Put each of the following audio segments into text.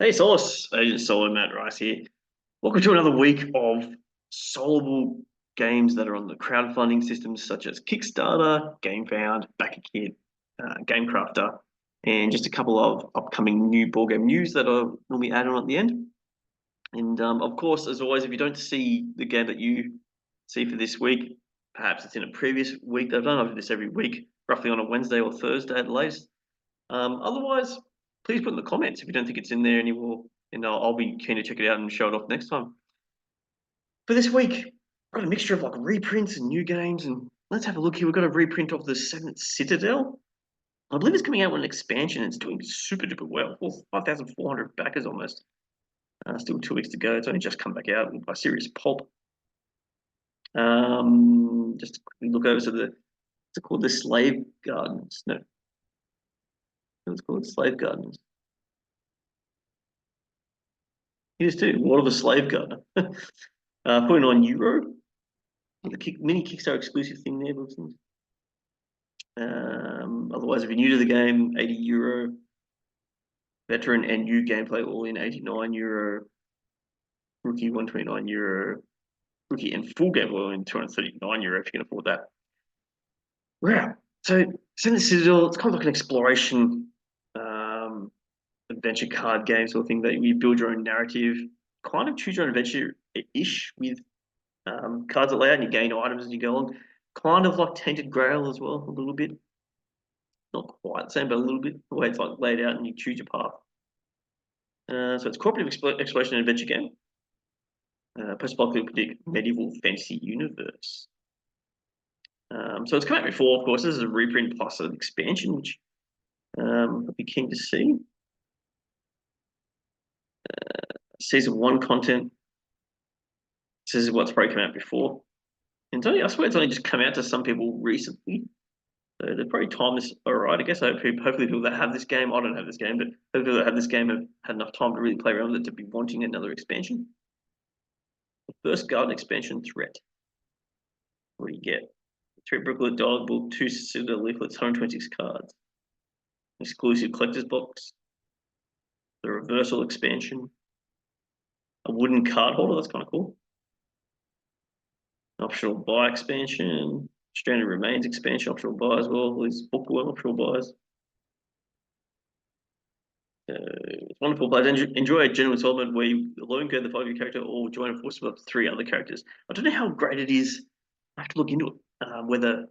Hey, Soloists, Agent Solo, Matt Rice here. Welcome to another week of solvable games that are on the crowdfunding systems such as Kickstarter, Gamefound, Backerkit, Gamecrafter, and just a couple of upcoming new board game news that are normally added on at the end. And of course, as always, if you don't see the game that you see for this week, perhaps it's in a previous week that I've done. I do this every week, roughly on a Wednesday or Thursday at the latest. Otherwise, please put in the comments if you don't think it's in there anymore, and I'll be keen to check it out and show it off next time. For this week, I've got a mixture of like reprints and new games, and let's have a look here. We've got a reprint of the 7th Citadel. I believe it's coming out with an expansion. It's doing super duper well. 5,400 backers almost. Still 2 weeks to go. It's only just come back out by Serious Pulp. Just to quickly look over to what's it called? The Slave Gardens. No. It's called Slave Gardens. Here's too. What of a Slave Gardener? €49. The mini Kickstarter exclusive thing there. Otherwise, if you're new to the game, €80. Veteran and new gameplay all in €89. Rookie €129. Rookie and full gameplay all in €239 if you can afford that. Wow. So Senate Citadel, it's kind of like an exploration adventure card game sort of thing that you build your own narrative, kind of choose your own adventure-ish with cards that lay out and you gain items as you go on. Kind of like Tainted Grail as well, a little bit. Not quite the same, but a little bit. The way it's like laid out and you choose your path. So it's cooperative exploration and adventure game. Post-apocalyptic medieval fantasy universe. So it's come out before, of course. This is a reprint plus an expansion, which I'd be keen to see. Season 1 content. This is what's probably come out before. And I swear it's only just come out to some people recently. So they've probably timed this all right. I guess hopefully people that have this game, I don't have this game, but hopefully people that have this game have had enough time to really play around with it to be wanting another expansion. The first garden expansion, Threat. What do you get? 3 Brooklet Dog Book, 2 Citadel Leaflets, 126 cards. Exclusive collector's box. The Reversal expansion. A wooden card holder, that's kind of cool. Optional buy expansion. Stranded Remains expansion, optional buy as well. All these bookworm optional buys. It's wonderful players. Enjoy a genuine tournament where you alone go the 5-year character or join a force with up to 3 other characters. I don't know how great it is. I have to look into it. Whether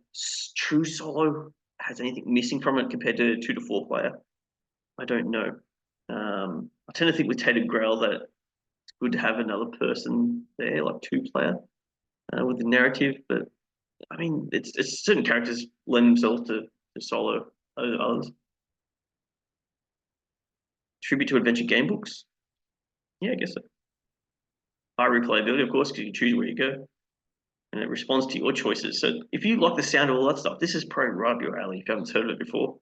true solo has anything missing from it compared to 2 to 4 player. I don't know. I tend to think with Tainted Grail that it's good to have another person there, like 2 player, with the narrative. But I mean, it's certain characters lend themselves to solo over others. Tribute to adventure game books. Yeah, I guess so. High replayability, of course, because you can choose where you go. And it responds to your choices. So if you like the sound of all that stuff, this is probably right up your alley if you haven't heard of it before.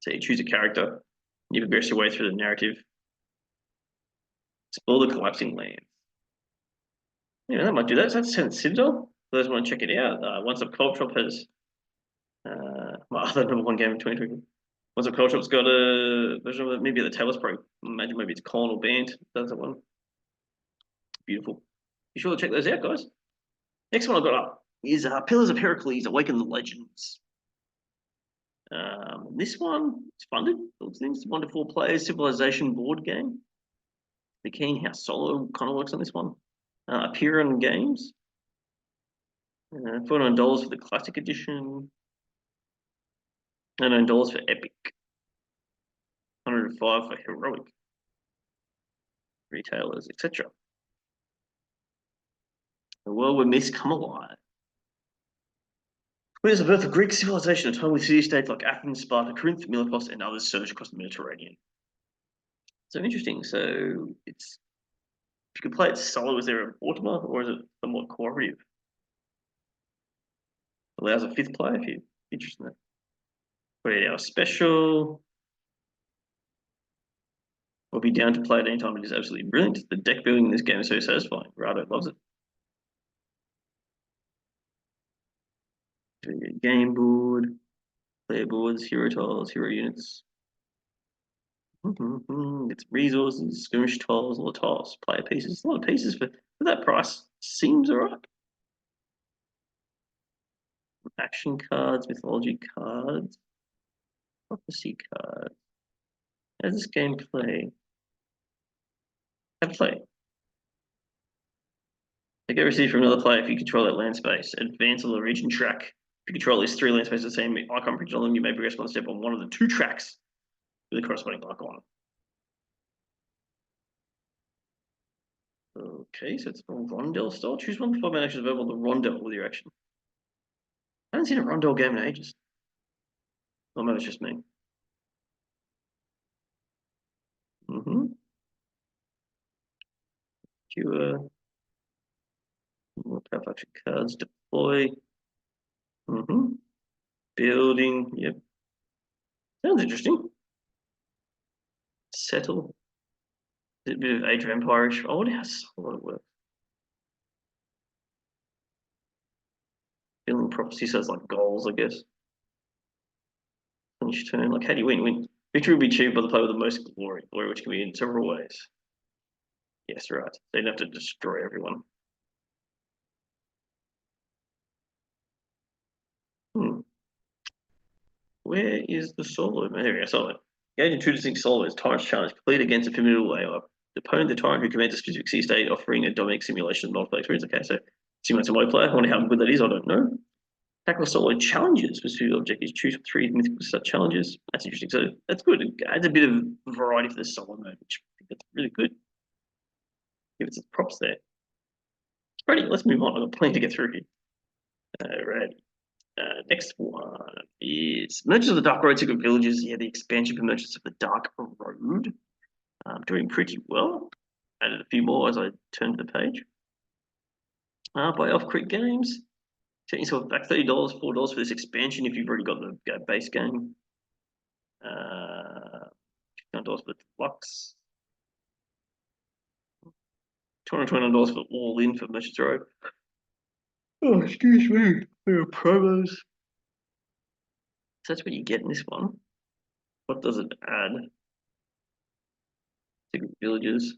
So you choose a character, you progress your way through the narrative. Explore the collapsing lands. Yeah, that might do that. So that's Citadel. For those who want to check it out, Once Up Co-op Shop has my other #1 game in 2020. Once Up Co-op Shop's got a version of it, maybe the Taylor's Pro. Imagine maybe it's Colin or Band. That's that one. Beautiful. Be sure to check those out, guys. Next one I got up is Pillars of Heracles, Awaken the Legends. This one is funded. It's 1 to 4 players, Civilization board game. The Keen House Solo kind of works on this one. Apeiron Games. $49 for the Classic Edition. $99 for Epic. $105 for Heroic. Retailers, etc. The world where myths come alive. Where's the birth of Greek civilization, a time when city-states like Athens, Sparta, Corinth, Miletos, and others surged across the Mediterranean. So interesting. So it's if you could play it solo, is there an Ultima, or is it somewhat cooperative? Allows a 5th player if you're interested in that. 48-hour special. We'll be down to play at any time. It is absolutely brilliant. The deck building in this game is so satisfying. Rado loves it. Game board, player boards, hero tiles, hero units. It's resources, skirmish tiles, a lot of tiles, player pieces, a lot of pieces for that price. Seems alright. Action cards, mythology cards, prophecy cards. How's this game play? Play. They get received from another player if you control that land space. Advance on the region track. If you control at least 3 land spaces, the same icon printed on them, you may progress one step on one of the 2 tracks with the corresponding icon. Okay, so it's a rondel style. Choose one of the 5 main actions available on the rondel with your action. I haven't seen a rondel game in ages. Or maybe it's just me. Cure. More power action cards. Deploy. Building. Yep. Sounds interesting. Settle. A bit of Age of Empire-ish. I wonder how solid it works. Building prophecy says like goals, I guess. Finish turn. Like, how do you win? Victory will be achieved by the player with the most glory, which can be in several ways. Yes, right. They don't have to destroy everyone. Where is the solo? There we go, solo. Engage in 2 distinct solos. Tyrant's challenge. Complete against a formidable AI. The opponent, the tyrant who commands a specific sea state, offering a dominant simulation of multiplayer experience. Okay, so simulates a multiplayer. I wonder how good that is. I don't know. Tackle solo challenges with 2 objectives. Choose 3 mythical set challenges. That's interesting. So that's good. It adds a bit of variety for the solo mode, which I think that's really good. Give it some props there. Ready, let's move on. I've got plenty to get through here. Alrighty. Next one is Merchants of the Dark Road, Secret Villages. Yeah, the expansion for Merchants of the Dark Road. Doing pretty well. Added a few more as I turned to the page. By Off Creek Games. Set yourself back $30, $4 for this expansion if you've already got the base game. $59 for the deluxe. $229 for all in for Merchants Road. Oh, excuse me. There are promos. So that's what you get in this one. What does it add? Secret Villages.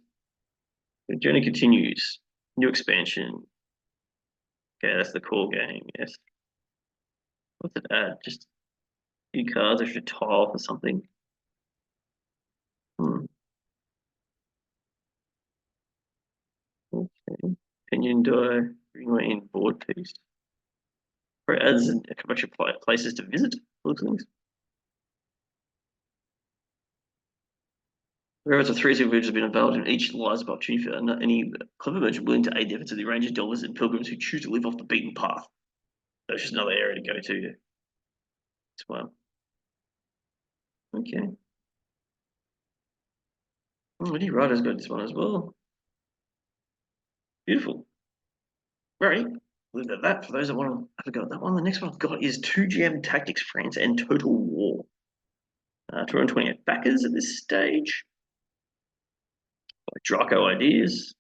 The journey continues. New expansion. Okay, that's the core game, yes. What's it add? Just a few cards, extra tile for something. Okay. Opinion die, greenway in board piece. Or it adds a bunch of places to visit. Looks like. Whereas the 3 super villages have been available in each lies of opportunity for any clever merchant willing to aid the efforts of the rangers, delvers, and pilgrims who choose to live off the beaten path. That's just another area to go to. As well. Okay. Eddie Ryder's got this one as well. Beautiful. Right. Leave it at that. For those that want to have a go at that one, the next one I've got is 2GM Tactics France and Total War. 228 backers at this stage. Draco Ideas.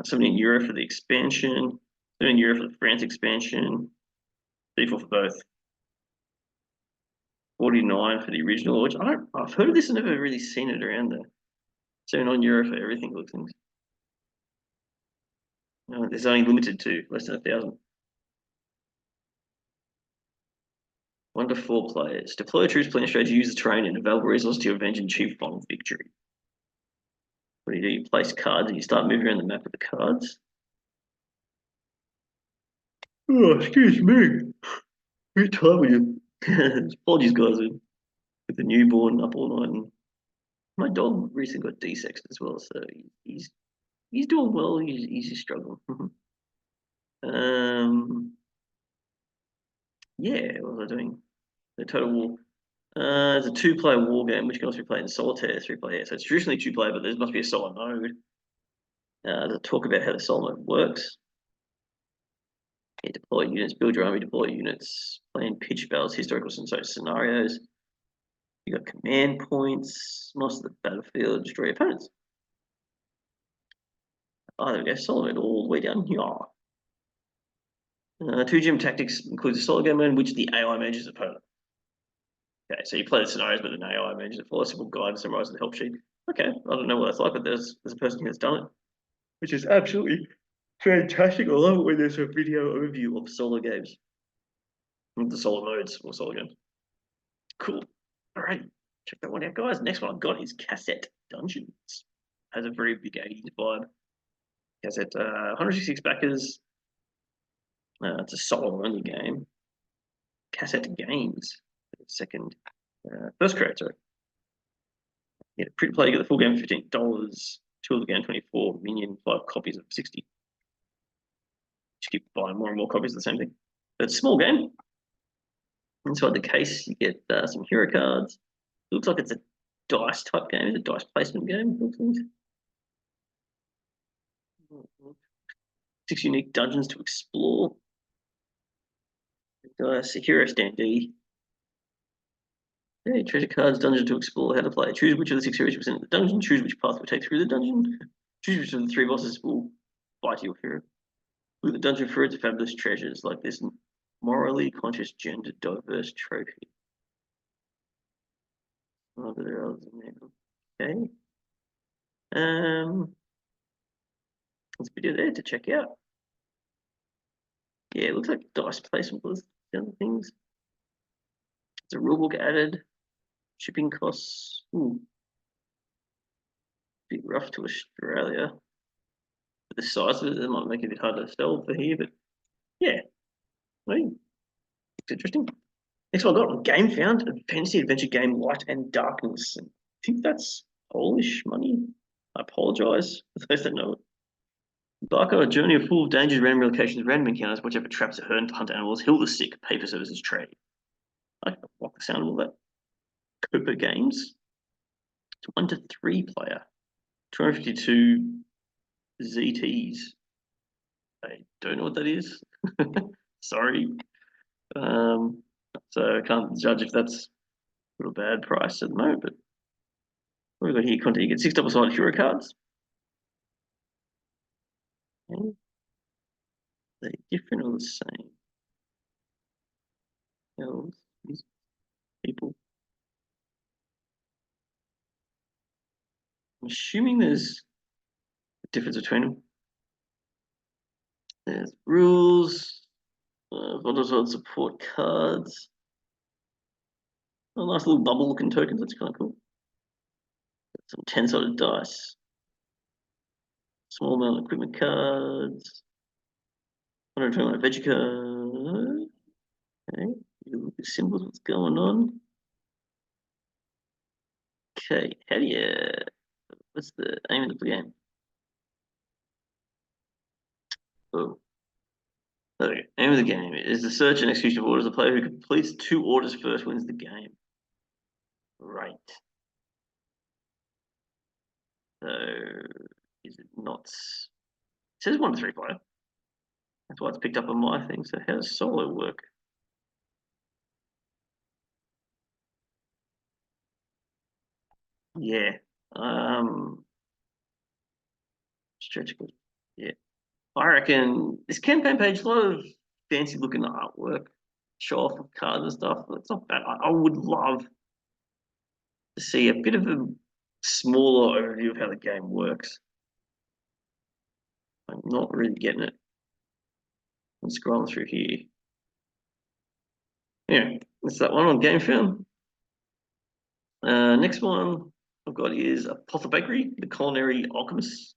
17 euro for the expansion. 17 euro for the France expansion. 34 for both. 49 for the original, which I've heard of this and never really seen it around there. 79 euro for everything, looks like. There's only limited to less than 1,000. 1 to 4 players. Deploy a troops plan strategy, use the terrain and available resources to avenge and achieve final victory. What do? You place cards and you start moving around the map with the cards. Oh, excuse me. Very tired with you. Apologies, guys, with the newborn up all night. And my dog recently got desexed as well, so he's doing well. He's just struggling. Yeah, what was I doing? The Total War. It's a 2-player war game, which can also be played in solitaire, 3-player. So it's traditionally 2-player, but there must be a solo mode. To talk about how the solo mode works. Yeah, deploy units, build your army, deploy units, plan pitch battles, historical scenarios. You got command points, most of the battlefield, destroy opponents. Oh, there we go, solo mode all the way down here. 2GM Tactics includes a solo game mode in which the AI manages opponent. Okay, so you play the scenarios, but then AI manages to follow a simple guide and summarize the help sheet. Okay, I don't know what that's like, but there's a person who has done it, which is absolutely fantastic. I love it when there's a video overview of solo games, the solo modes or solo games. Cool. All right, check that one out, guys. Next one I've got is Cassette Dungeons. Has a very big 80s vibe. Cassette, 166 backers. It's a solo only game. Cassette Games, second, first creator. Yeah, print play, get the full game for $15. Two of the game 24, minion 5 copies of 60. Just keep buying more and more copies of the same thing. But it's a small game. Inside the case, you get some hero cards. It looks like it's a dice type game. It's a dice placement game. Looks like. 6 unique dungeons to explore. Dice, a hero standee. Okay, treasure cards, dungeon to explore, how to play. Choose which of the 6 heroes you present in the dungeon. Choose which path will take through the dungeon. Choose which of the 3 bosses will fight your hero. Look at the dungeon for its fabulous treasures, like this morally conscious, gender diverse trophy. Oh, but there are others in there. Okay. There's a video there to check out. Yeah, it looks like dice placement was the other things. There's a rulebook added. Shipping costs. Ooh. Bit rough to Australia. But the size of it might make it a bit hard to sell for here, but yeah. I mean, it's interesting. Next one I got Gamefound, a fantasy adventure game, Light and Darkness. I think that's Polish money. I apologize for those that know it. Embark on a journey full of dangers, random locations, random encounters, watch out for traps that hurt, hunt animals, heal the sick, pay for services, trade. I like the sound of all that. Copa Games. It's 1 to 3 player. 252 ZTs. I don't know what that is. Sorry. So I can't judge if that's a bad price at the moment, but what have we got here? Content. You get 6 double-sided hero cards. Okay. Are they different or the same? These people. I'm assuming there's a difference between them. There's rules, double-sided support cards. A nice little bubble looking tokens, that's kind of cool. Some 10-sided dice. Small amount of equipment cards. 121 veggie cards. Okay, you look at the symbols, what's going on? Okay, how do you, what's the aim of the game? Oh. Okay, aim of the game is the search and execution of orders. The player who completes 2 orders first wins the game. Right. So, is it not? It says 1 to 3 player. That's why it's picked up on my thing. So, how does solo work? Yeah. Stretch goals. Yeah. I reckon this campaign page, a lot of fancy looking artwork, show off of cards and stuff. It's not bad. I would love to see a bit of a smaller overview of how the game works. I'm not really getting it. I'm scrolling through here. Yeah, that's that one on Gamefound. Next one I've got is Apothebakery, the Culinary Alchemist.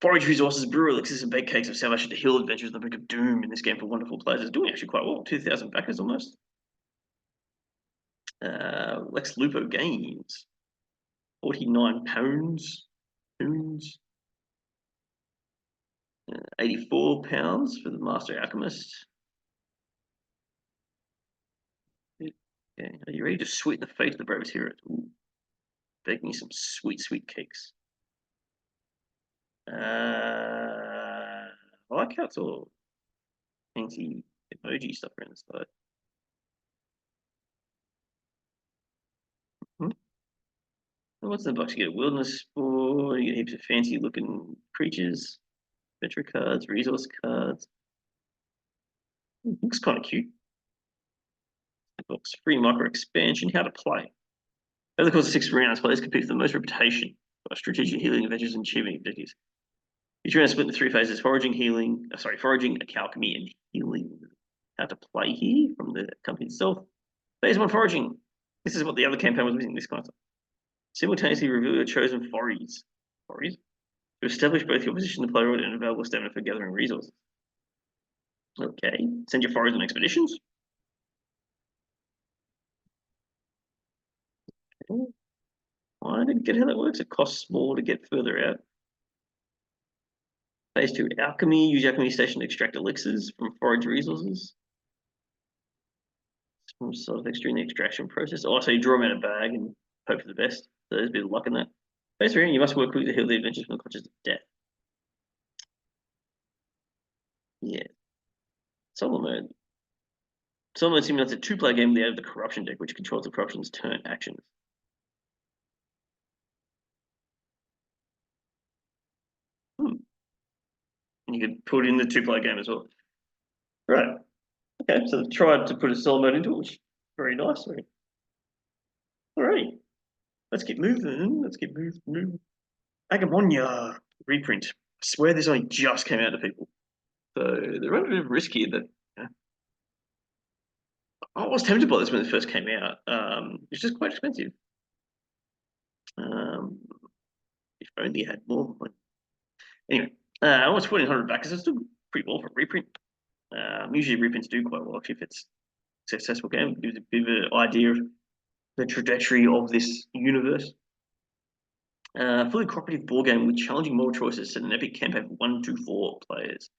Forage resources, brew elixirs, and bake cakes of salvation to heal adventures on the brink of doom in this game for wonderful players. It's doing actually quite well. 2,000 backers almost. Lex Lupo Games. 49 pounds. 84 pounds for the Master Alchemist. Okay. Are you ready to sweeten the fate of the bravest heroes? Ooh. Bake me some sweet, sweet cakes. I like how it's all fancy emoji stuff around the side. What's in the box? You get a wilderness spore, you get heaps of fancy looking creatures, adventure cards, resource cards. Looks kind of cute. books. Free micro expansion. How to play. Over the course of 6 rounds, players compete for the most reputation by strategic healing adventures and achieving objectives. Each round is split into 3 phases: foraging, foraging, alchemy, and healing. How to play here from the company itself. Phase 1, foraging. This is what the other campaign was missing, this kind of stuff. Simultaneously reveal your chosen forays. To establish both your position in the player order and available stamina for gathering resources. Okay. Send your forays on expeditions. Okay. I didn't get how that works. It costs more to get further out. Phase 2, alchemy. Use alchemy station to extract elixirs from forage resources. Some sort of extra in the extraction process. Oh, so you draw them out of a bag and hope for the best. So there's a bit of luck in that. Phase 3, you must work quickly to heal the adventures from the clutches of death. Yeah. Solo mode. Solo mode simulates a 2-player game with the aid of the corruption deck, which controls the corruption's turn actions. And you could put in the 2-player game as well. Right. Okay, so they've tried to put a solo mode into it, which is very nice. All right. Let's get moving. Agemonia Reprint. I swear this only just came out to people. So they're running a bit of risk here that I was tempted by this when it first came out. It's just quite expensive. If only had more money. Anyway, almost 1,400 backers. It's still pretty well for a reprint. Usually reprints do quite well if it's a successful game. It gives a bit of an idea of the trajectory of this universe. Fully cooperative board game with challenging moral choices and an epic campaign for 1 to 4 players.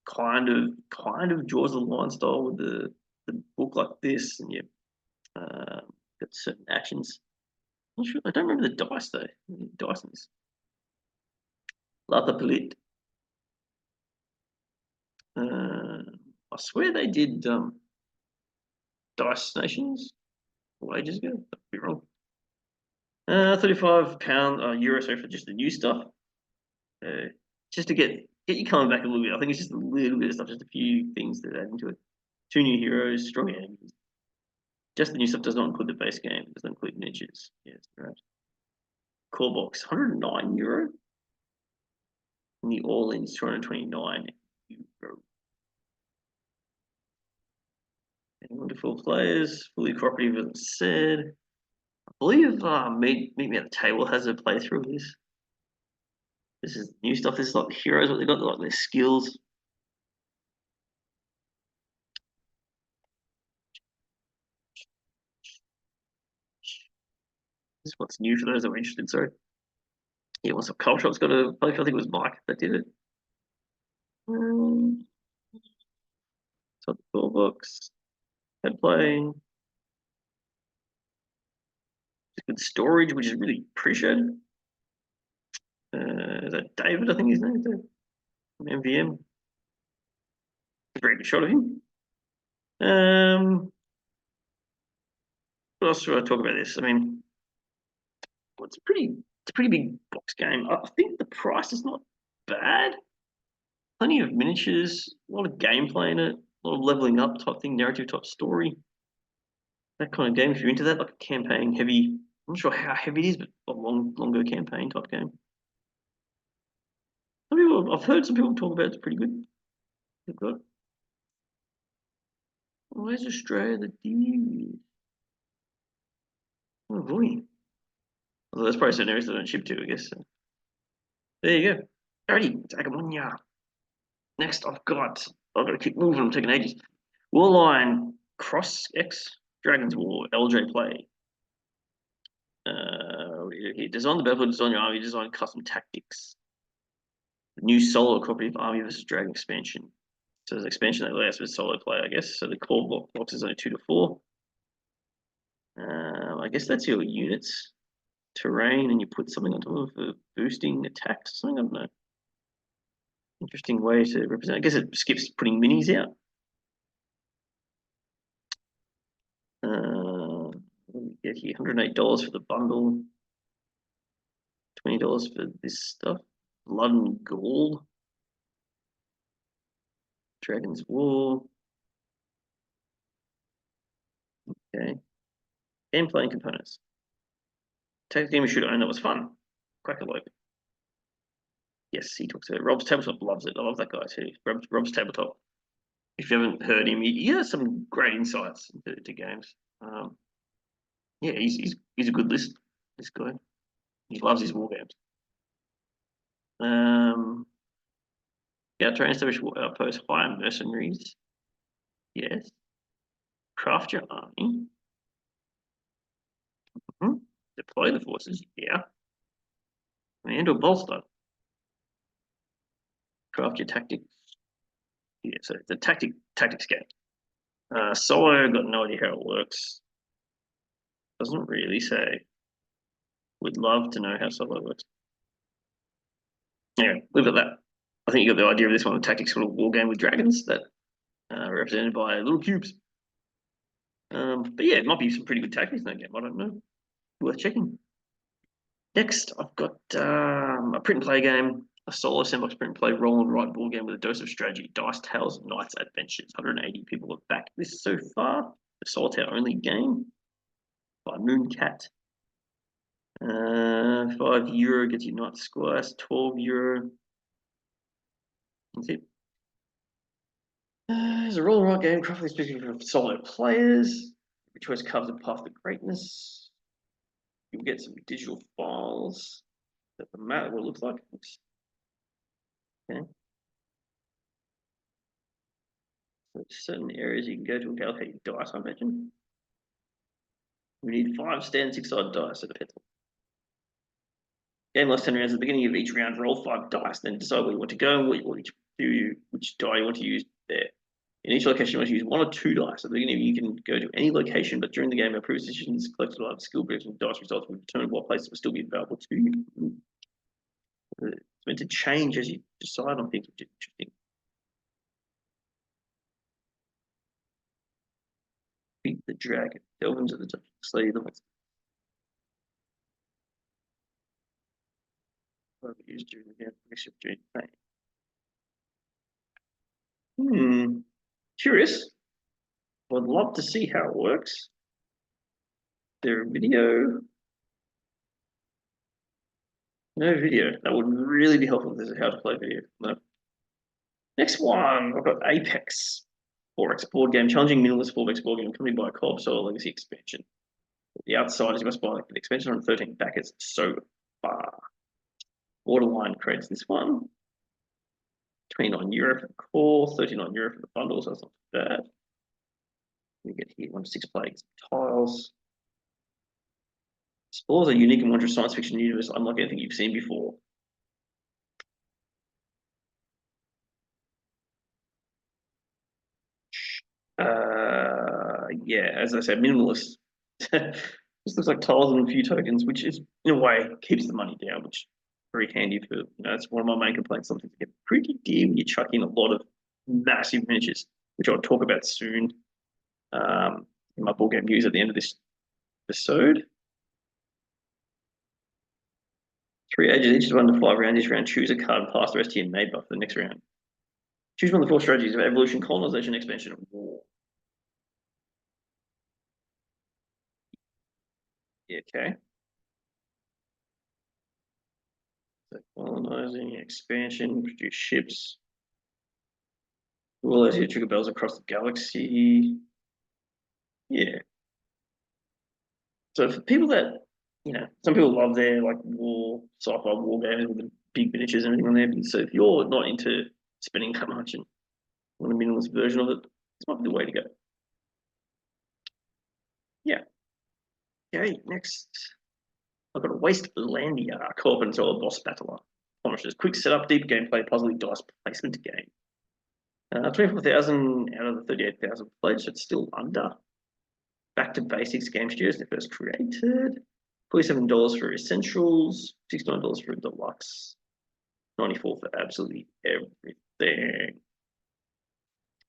Kind of draws the line style with the book like this, and got certain actions. I'm not sure. I don't remember the dice though. Dice in this. Apothebakery. I swear they did Dice Nations ages ago. I'd be wrong. £35 euro so for just the new stuff. Just to get you coming back a little bit. I think it's just a little bit of stuff, just a few things that add into it. 2 new heroes, strong enemies. Just the new stuff does not include the base game. It does not include niches. Yes, right. Core box, €109. And the all-ins, 229 euro. And wonderful players, fully cooperative as I said. I believe Meet Me at the Table has a playthrough of this. This is new stuff. This is like the heroes, what they got, like their skills. This is what's new for those that are interested. Sorry. Yeah, what's up? Culture Shop's got a playthrough. I think it was Mike that did it. So the core books, head playing, good storage, which is really appreciated. Is that David? I think his name is from MVM. A very good shot of him. What else should I talk about this? I mean, it's a pretty big box game. I think the price is not bad. Plenty of miniatures, a lot of gameplay in it, a lot of leveling up type thing, narrative type story. That kind of game, if you're into that, like a campaign heavy. I'm not sure how heavy it is, but a longer campaign type game. I've heard some people talk about it's pretty good. They've got. Where's Australia the D? Oh boy. Although there's probably certain areas that don't ship to, I guess. So. There you go. Alrighty, it's Agemonia. Next, I've got to keep moving. I'm taking ages. Warline, Cross X, Dragon's War, LJ Play. Design the battlefield, design your army, design custom tactics. The new solo cooperative army versus dragon expansion. So there's an expansion that allows for solo play, I guess. So the core box is only 2 to 4. I guess that's your units, terrain, and you put something on top of it for boosting attacks or something. I don't know. Interesting way to represent. I guess it skips putting minis out. What do we get here? $108 for the bundle. $20 for this stuff. Blood and Gold. Dragon's War. Okay. Gameplay and components. Take game we should own that was fun. Quackalope. Yes, he talks about it. Rob's Tabletop loves it. I love that guy too. Rob's Tabletop. If you haven't heard him, he has some great insights into games. Yeah, he's a good list. This guy. He loves his war games. Yeah, try and establish outposts, hire mercenaries. Yes. Craft your army. Deploy the forces. Yeah. And or bolster. Craft your tactics. Yeah, so it's a tactics game. Solo, got no idea how it works. Doesn't really say. Would love to know how solo works. Anyway, leave it at that. I think you got the idea of this one, a tactics sort of war game with dragons that represented by little cubes. But yeah, it might be some pretty good tactics in that game. I don't know. Worth checking. Next, I've got a print and play game, a solo sandbox print and play roll and write board game with a dose of strategy, dice, tales, knights, adventures. 180 people have backed this so far. The solitaire only game by Mooncat. €5 gets you Knight Squires, €12. That's it. It's a roll and write game, crafted specifically for solo players. Every choice carves a path to greatness. You'll get some digital files that the map what it looks like. Okay. So certain areas you can go to and allocate your dice, I imagine. We need 5 stand 6-sided dice at the pencil. Game lasts 10 rounds. At the beginning of each round, roll 5 dice, then decide where you want to go and which die you want to use there. In each location, you want to use 1 or 2 dice. At the beginning, you can go to any location, but during the game, our previous decisions collected by skill bricks and dice results will determine what places will still be available to you. It's meant to change as you decide on things, which is interesting. Beat the dragon. Delve into the dungeon. Slay the monster. Used during the game. Curious. Would love to see how it works. There a video? No video. That would really be helpful if there's a how to play video. No. Next one, I've got Apex. 4X board game, challenging minimalist 4X board game, accompanied by a co-op solo legacy expansion. The outside is you must buy the expansion on 13 backers so far. Warline creates this one. €29 for the core, €39 for the bundle, so that's not bad. We get here 1 to 6 plagues, tiles. Explores a unique and wondrous science fiction universe unlike anything you've seen before. Yeah, as I said, minimalist. This looks like tiles and a few tokens, which is in a way keeps the money down, which is very handy for it's one of my main complaints. Something to get pretty dear when you chuck in a lot of massive miniatures, which I'll talk about soon in my board game news at the end of this episode. 3 ages, each is 1 to 5 rounds. Each round, choose a card and pass the rest to your neighbor for the next round. Choose one of the 4 strategies of evolution, colonization, expansion, and war. Yeah, okay. So colonizing, expansion, produce ships. Will allows you to trigger bells across the galaxy. Yeah. So for people that, some people love their like sci-fi war games with the big miniatures and everything on there. So if you're not into spending that much and want a minimalist version of it, this might be the way to go. Yeah. Okay, next. I've got a Wastelandia, co-op and solo boss battler. Promises quick setup, deep gameplay, puzzle dice placement game. 24,000 out of the 38,000 played, so it's still under. Back to basics game studios, they first created. $47 for essentials, $69 for deluxe, $94 for absolutely everything.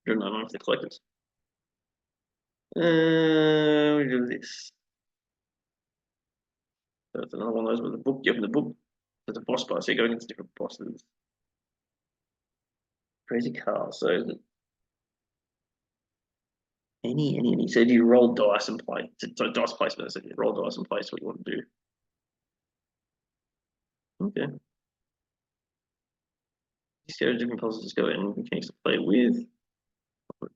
$199 for the collectors. We do this. So it's another one of those with the book. You open the book, there's a boss bar, so you go against different bosses. Crazy car, so Any. So do you roll dice and play? So dice placement. So you roll dice and place what you want to do. Okay. These are different puzzles. Just go in mechanics to play with.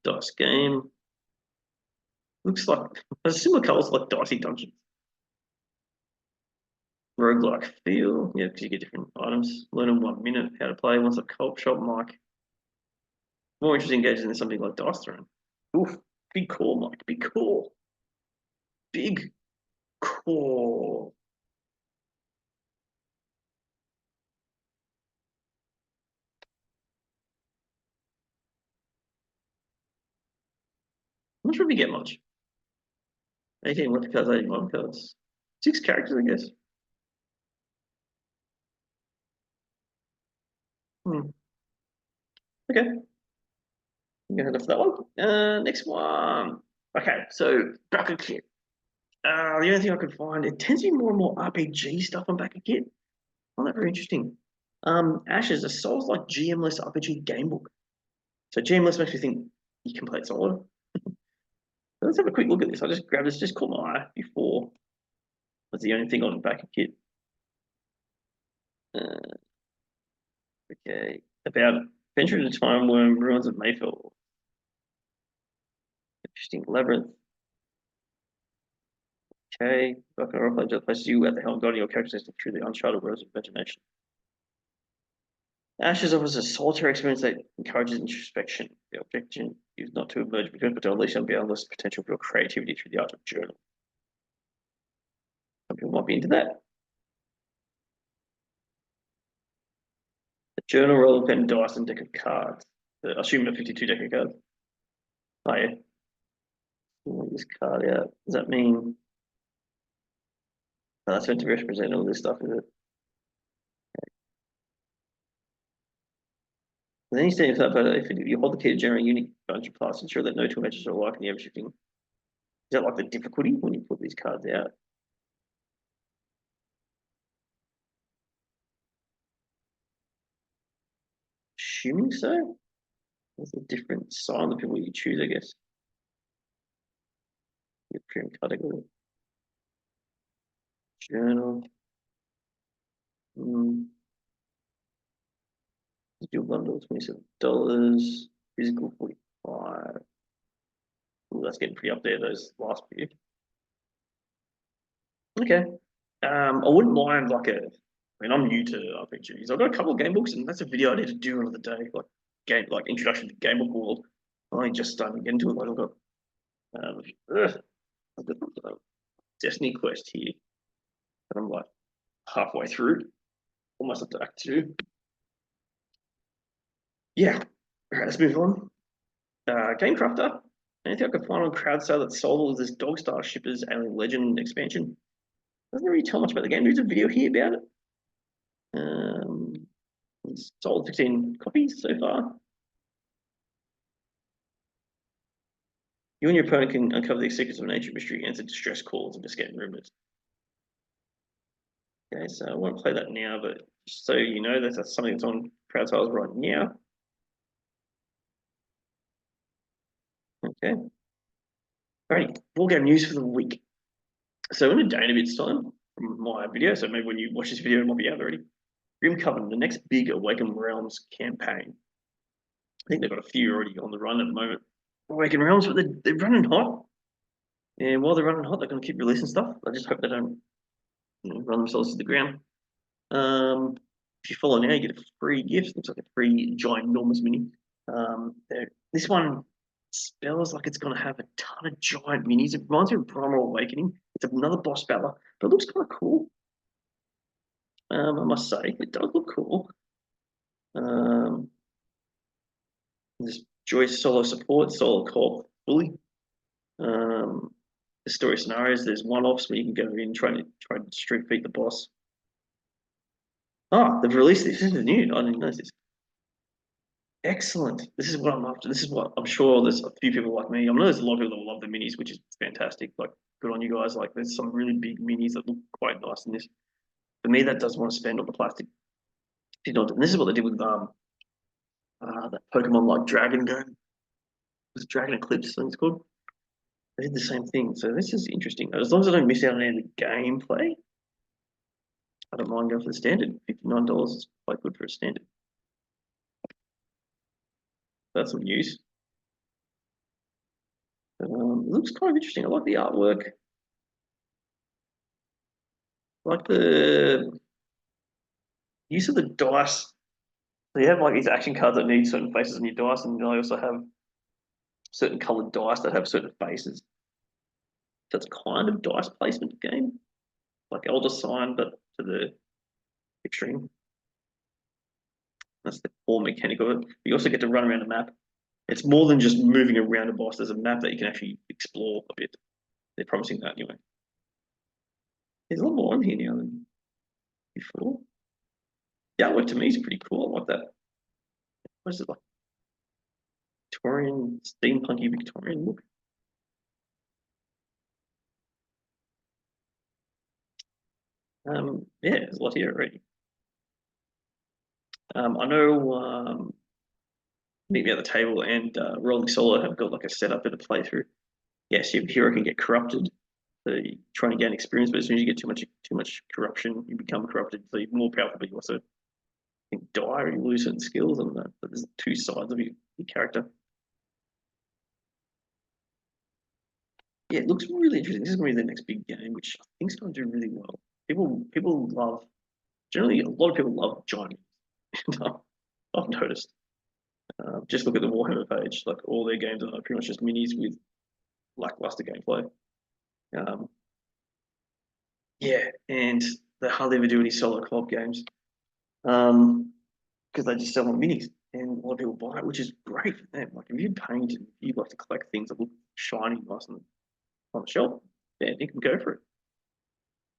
Dice game. Looks like has similar colors like Dicey Dungeons. Roguelike feel. Yeah, because you get different items. Learn in 1 minute how to play. Once a co-op shop, Mike. More interesting engaging than something like Dice Throne. Oof. Big call, Mike. Big call. Big call. I'm not sure if you get much. 18 weapon cards, 81 cards. 6 characters, I guess. Okay. I'm gonna head off that one. Next one. Okay, so Backerkit. The only thing I could find, it tends to be more and more RPG stuff on Backerkit. I find that very interesting. Ashes, a Souls-like GM-less RPG gamebook. So GM-less makes me think you can play it solid. Let's have a quick look at this. I just grabbed this, just caught my eye before. That's the only thing on Backerkit. Okay, about Venture into Time Worm, Ruins of Mayfield. Interesting labyrinth. Okay, Buck and roleplay just places you at the helm, guiding your characters through the uncharted worlds of imagination. Ashes offers a solitary experience that encourages introspection. The objective is not to emerge between, but to unleash and boundless potential for your creativity through the art of journal. Some people might be into that. The journal, roll, pen, dice, and deck of cards. I assume a 52 deck of cards. Oh, yeah. This card out. Does that mean that's meant to represent all this stuff, is it? And then you say if you hold the key to generate a unique bunch of class, ensure that no two matches are alike in the ever shifting. Is that like the difficulty when you put these cards out? Assuming so. There's a different sign of the people you choose, I guess. Your trim category. Journal. Digital bundle, $27. Physical, 45. Ooh, that's getting pretty up there, those last few. Okay. I wouldn't mind like I'm new to RPGs. I've got a couple of game books, and that's a video I need to do another day, like introduction to game book world. I'm only just starting to get into it. Like I've got Destiny Quest here, and I'm like halfway through, almost up to Act 2. Yeah. All right, let's move on. Gamecrafter. Anything I could find on crowd sale that's sold is this Dogstar Shippers Alien Legend expansion. Doesn't really tell much about the game. There's a video here about it. It's sold 15 copies so far. You and your opponent can uncover the secrets of an ancient mystery, answer distress calls, and escape rumors. Okay, so I won't play that now, but just so you know, that's something that's on crowd sales right now. Okay. Alrighty, ball game news for the week. So in a day and a bit's time from my video, so maybe when you watch this video, it might be out already. Grimcoven, the next big Awakened Realms campaign. I think they've got a few already on the run at the moment. Awakened Realms, but they're running hot. And while they're running hot, they're going to keep releasing stuff. I just hope they don't run themselves to the ground. If you follow now, you get a free gift. Looks like a free ginormous mini. This one spells like it's going to have a ton of giant minis. It reminds me of Primal Awakening. It's another boss battle, but it looks kind of cool. I must say, it does look cool. There's Joyce solo support, solo co-op fully. The story scenarios, there's one-offs where you can go in and try to street beat the boss. Oh, they've released this. This is new. I didn't know this. Excellent. This is what I'm after. This is what I'm sure there's a few people like me. I know there's a lot of people that love the minis, which is fantastic. Like, good on you guys. Like, there's some really big minis that look quite nice in this. For me, that doesn't want to spend on the plastic. And this is what they did with that Pokemon like Dragon game. Was it Dragon Eclipse? I think it's called. They did the same thing. So this is interesting. As long as I don't miss out on any of the gameplay, I don't mind going for the standard. $59 is quite good for a standard. That's some news. It looks kind of interesting. I like the artwork. I like the use of the dice. So you have like these action cards that need certain faces on your dice, and I also have certain colored dice that have certain faces. So it's kind of dice placement game, like Elder Sign, but to the extreme. That's the core mechanic of it. You also get to run around a map. It's more than just moving around a boss. There's a map that you can actually explore a bit. They're promising that anyway. There's a lot more on here now than before. The artwork to me is pretty cool. I like that. What is it like? Victorian, steampunky Victorian look. Yeah, there's a lot here already. I know Meet Me at the Table and Rolling Solo have got like a setup in a playthrough. Yes, your hero can get corrupted. So you're trying to gain experience, but as soon as you get too much corruption, you become corrupted. So you're more powerful, but you also die or you lose certain skills. And that. But there's two sides of your character. Yeah, it looks really interesting. This is going to be the next big game, which I think is going to do really well. People love. Generally, a lot of people love giant. I've noticed. Just look at the Warhammer page. Like all their games are pretty much just minis with lackluster gameplay. Yeah, and they hardly ever do any solo co-op games because they just sell them minis, and a lot of people buy it, which is great for them. Like if you paint and you like to collect things that look shiny, nice on the shelf, yeah, you can go for it.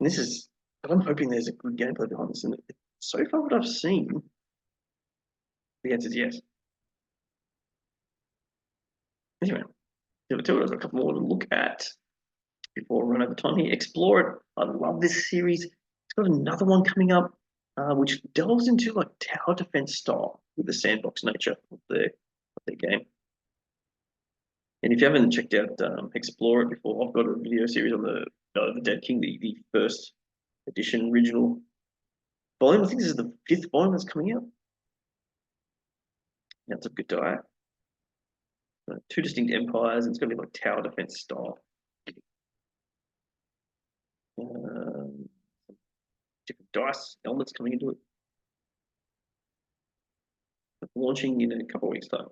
And this is, but I'm hoping there's a good gameplay behind this. And so far, what I've seen, the answer is yes. Anyway, there were a couple more to look at before I run over time here. Explore It. I love this series. It's got another one coming up, which delves into like tower defense style with the sandbox nature of their game. And if you haven't checked out Explore It before, I've got a video series on the Dead King, the first edition original volume. I think this is the 5th volume that's coming out. That's a Godai. Two distinct empires, and it's going to be like tower defense style. Different dice elements coming into it. Launching in a couple of weeks' time.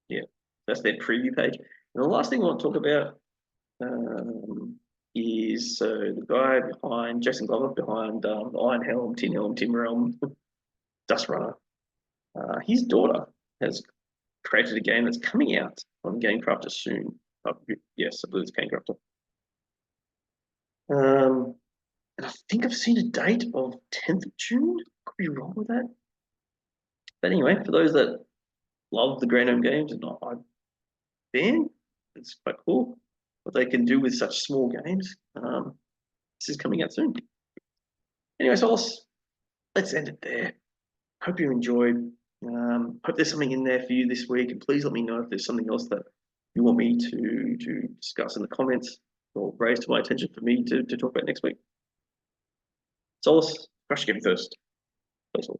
Yeah, that's their preview page. And the last thing I want to talk about is the guy behind Jason Glover, behind Iron Helm, Tin Helm, Timber Helm, Dust Runner. His daughter has created a game that's coming out on Gamecrafter soon. Yes, I believe it's Gamecrafter. And I think I've seen a date of 10th of June. Could be wrong with that. But anyway, for those that love the Grey Gnome games and not a fan, it's quite cool what they can do with such small games. This is coming out soon. Anyway, so let's end it there. Hope you enjoyed. Hope there's something in there for you this week, and please let me know if there's something else that you want me to discuss in the comments or raise to my attention for me to talk about next week. Solace, crush game first. That's all.